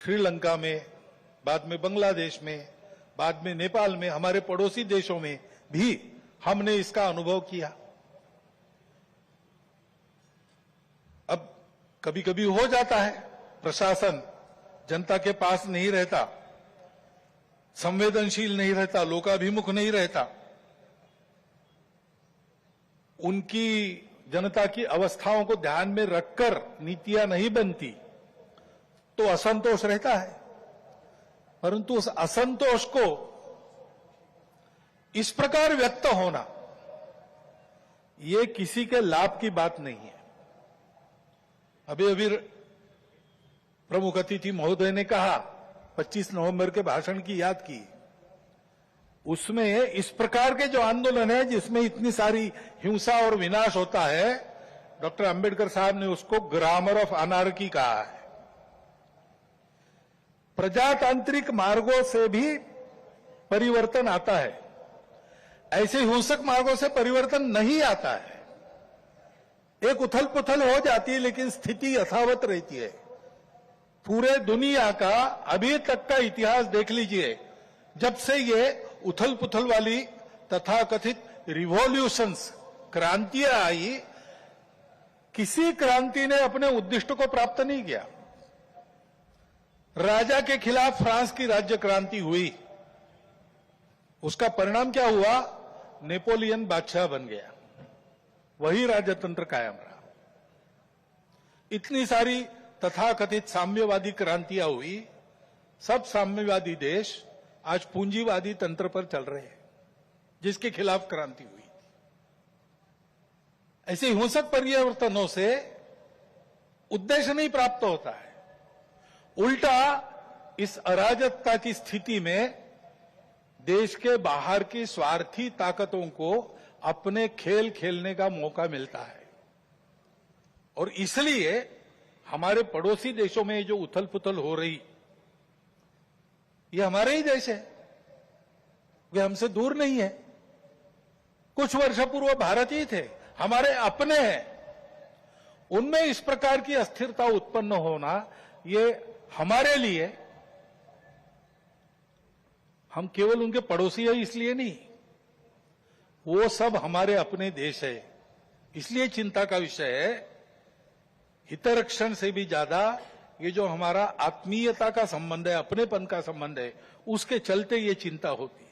श्रीलंका में, बाद में बांग्लादेश में, बाद में नेपाल में, हमारे पड़ोसी देशों में भी हमने इसका अनुभव किया। अब कभी कभी हो जाता है, प्रशासन जनता के पास नहीं रहता, संवेदनशील नहीं रहता, लोकाभिमुख नहीं रहता, उनकी जनता की अवस्थाओं को ध्यान में रखकर नीतियां नहीं बनती, तो असंतोष रहता है। परंतु उस असंतोष को इस प्रकार व्यक्त होना, ये किसी के लाभ की बात नहीं है। अभी अभी प्रमुख अतिथि महोदय ने कहा, 25 नवंबर के भाषण की याद की, उसमें इस प्रकार के जो आंदोलन है जिसमें इतनी सारी हिंसा और विनाश होता है, डॉक्टर अंबेडकर साहब ने उसको ग्रामर ऑफ अनार्की कहा है। प्रजातांत्रिक मार्गों से भी परिवर्तन आता है, ऐसे हिंसक मार्गों से परिवर्तन नहीं आता है। एक उथल पुथल हो जाती है लेकिन स्थिति यथावत रहती है। पूरे दुनिया का अभी तक का इतिहास देख लीजिए, जब से ये उथल पुथल वाली तथाकथित रिवॉल्यूशंस, क्रांतियां आई, किसी क्रांति ने अपने उद्दिष्ट को प्राप्त नहीं किया। राजा के खिलाफ फ्रांस की राज्य क्रांति हुई, उसका परिणाम क्या हुआ? नेपोलियन बादशाह बन गया, वही राजतंत्र कायम रहा। इतनी सारी तथाकथित साम्यवादी क्रांतियां हुई, सब साम्यवादी देश आज पूंजीवादी तंत्र पर चल रहे हैं, जिसके खिलाफ क्रांति हुई। ऐसे हिंसक परिवर्तनों से उद्देश्य नहीं प्राप्त होता है, उल्टा इस अराजकता की स्थिति में देश के बाहर की स्वार्थी ताकतों को अपने खेल खेलने का मौका मिलता है। और इसलिए हमारे पड़ोसी देशों में जो उथल पुथल हो रही, ये हमारे ही देश है, वे हमसे दूर नहीं है। कुछ वर्ष पूर्व भारत ही थे, हमारे अपने हैं। उनमें इस प्रकार की अस्थिरता उत्पन्न होना, ये हमारे लिए, हम केवल उनके पड़ोसी है इसलिए नहीं, वो सब हमारे अपने देश है, इसलिए चिंता का विषय है। हितरक्षण से भी ज्यादा ये जो हमारा आत्मीयता का संबंध है, अपनेपन का संबंध है, उसके चलते ये चिंता होती है।